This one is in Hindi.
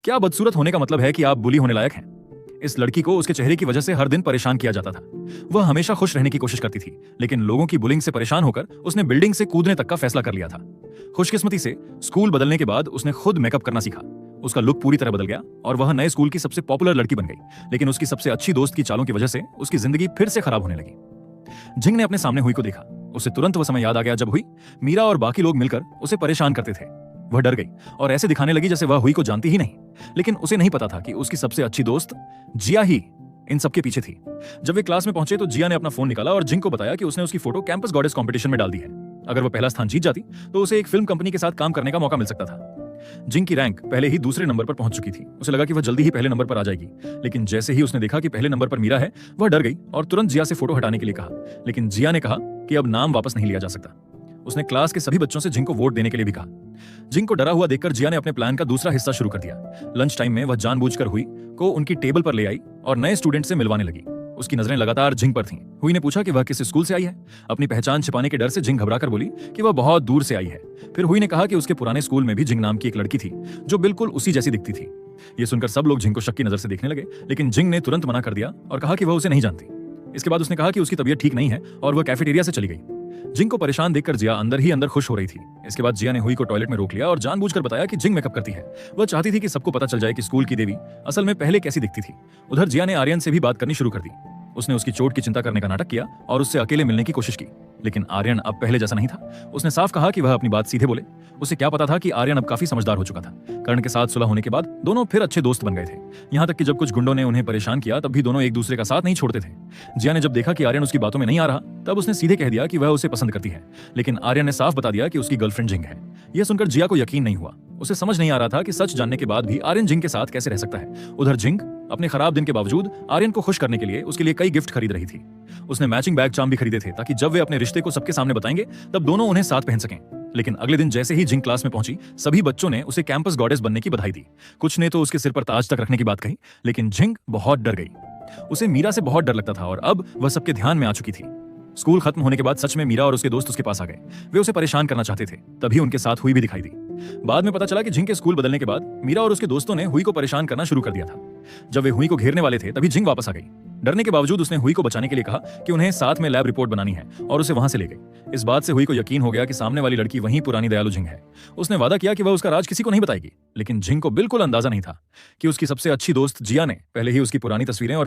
क्या बदसूरत होने का मतलब है कि आप बुली होने लायक हैं? इस लड़की को उसके चेहरे की वजह से हर दिन परेशान किया जाता था। वह हमेशा खुश रहने की कोशिश करती थी, लेकिन लोगों की बुलिंग से परेशान होकर उसने बिल्डिंग से कूदने तक का फैसला कर लिया था। खुशकिस्मती से स्कूल बदलने के बाद उसने खुद मेकअप करना सीखा। उसका लुक पूरी तरह बदल गया और वह नए स्कूल की सबसे पॉपुलर लड़की बन गई। लेकिन उसकी सबसे अच्छी दोस्त की चालों की वजह से उसकी जिंदगी फिर से खराब होने लगी। जिंग ने अपने सामने हुई को देखा। उसे तुरंत वह समय याद आ गया जब हुई, मीरा और बाकी लोग मिलकर उसे परेशान करते थे। वह डर गई और ऐसे दिखाने लगी जैसे वह हुई को जानती ही नहीं। लेकिन उसे नहीं पता था कि उसकी सबसे अच्छी दोस्त जिया ही इन सबके पीछे थी। जब वे क्लास में पहुंचे तो जिया ने अपना फोन निकाला और जिंग को बताया कि उसने उसकी फोटो कैंपस गॉडेस कंपटीशन में डाल दी है। अगर वह पहला स्थान जीत जाती तो उसे एक फिल्म कंपनी के साथ काम करने का मौका मिल सकता था। जिंग की रैंक पहले ही दूसरे नंबर पर पहुंच चुकी थी। उसे लगा कि वह जल्दी ही पहले नंबर पर आ जाएगी। लेकिन जैसे ही उसने देखा कि पहले नंबर पर मीरा है, वह डर गई और तुरंत जिया से फोटो हटाने के लिए कहा। लेकिन जिया ने कहा कि अब नाम वापस नहीं लिया जा सकता। उसने क्लास के सभी बच्चों से जिंग को वोट देने के लिए भी कहा। जिंग को डरा हुआ देखकर जिया ने अपने प्लान का दूसरा हिस्सा शुरू कर दिया। लंच टाइम में वह जानबूझकर हुई को उनकी टेबल पर ले आई और नए स्टूडेंट से मिलवाने लगी। उसकी नजरें लगातार जिंग पर थीं। हुई ने पूछा कि वह किस स्कूल से आई है। अपनी पहचान छिपाने के डर से जिंग घबराकर बोली कि वह बहुत दूर से आई है। फिर हुई ने कहा कि उसके पुराने स्कूल में भी जिंग नाम की एक लड़की थी जो बिल्कुल उसी जैसी दिखती थी। ये सुनकर सब लोग जिंग को शक की नजर से देखने लगे, लेकिन जिंग ने तुरंत मना कर दिया और कहा कि वह उसे नहीं जानती। इसके बाद उसने कहा कि उसकी तबीयत ठीक नहीं है और वह कैफेटेरिया से चली गई। जिंग को परेशान देखकर जिया अंदर ही अंदर खुश हो रही थी। इसके बाद जिया ने हुई को टॉयलेट में रोक लिया और जानबूझकर बताया कि जिंग मेकअप करती है। वह चाहती थी कि सबको पता चल जाए कि स्कूल की देवी असल में पहले कैसी दिखती थी। उधर जिया ने आर्यन से भी बात करनी शुरू कर दी। उसने उसकी चोट की चिंता करने का नाटक किया और उससे अकेले मिलने की कोशिश की। लेकिन आर्यन अब पहले जैसा नहीं था। उसने साफ कहा कि वह अपनी बात सीधे बोले। उसे क्या पता था कि आर्यन अब काफी समझदार हो चुका था। कर्ण के साथ सुलह होने के बाद दोनों फिर अच्छे दोस्त बन गए थे। यहाँ तक कि जब कुछ गुंडों ने उन्हें परेशान किया तब भी दोनों एक दूसरे का साथ नहीं छोड़ते थे। जिया ने जब देखा कि आर्यन उसकी बातों में नहीं आ रहा, तब उसने सीधे कह दिया कि वह उसे पसंद करती है। लेकिन आर्यन ने साफ बता दिया कि उसकी गर्लफ्रेंड जिंग है। यह सुनकर जिया को यकीन नहीं हुआ। उसे समझ नहीं आ रहा था कि सच जानने के बाद भी आर्यन जिंग के साथ कैसे रह सकता है। उधर जिंग अपने खराब दिन के बावजूद आर्यन को खुश करने के लिए उसके लिए कई गिफ्ट खरीद रही थी। उसने मैचिंग बैग चार्म भी खरीदे थे ताकि जब वे अपने रिश्ते को सबके सामने बताएंगे तब दोनों उन्हें साथ पहन सकें। लेकिन अगले दिन जैसे ही जिंग क्लास में पहुंची, सभी बच्चों ने उसे कैंपस गॉडेस बनने की बधाई दी। कुछ ने तो उसके सिर पर ताज तक रखने की बात कही। लेकिन जिंग बहुत डर गई। उसे मीरा से बहुत डर लगता था और अब वह सबके ध्यान में आ चुकी थी। स्कूल खत्म होने के बाद सच में मीरा और उसके दोस्त उसके पास आ गए। वे उसे परेशान करना चाहते थे। तभी उनके साथ हुई भी दिखाई दी। बाद में पता चला कि जिंग के स्कूल बदलने के बाद मीरा और उसके दोस्तों ने हुई को परेशान करना शुरू कर दिया था। जब वे हुई को घेरने वाले थे तभी जिंग वापस आ गई। डरने के बावजूद उसने हुई को बचाने के लिए कहा कि उन्हें साथ में लैब रिपोर्ट बनानी है और उसे वहां से ले गई। इस बात से हुई को यकीन हो गया कि सामने वाली लड़की वही पुरानी दयालु जिंग है। उसने वादा किया कि वह उसका राज किसी को नहीं बताएगी। लेकिन जिंग को बिल्कुल अंदाजा नहीं था कि उसकी सबसे अच्छी दोस्त जिया ने पहले ही उसकी पुरानी तस्वीरें और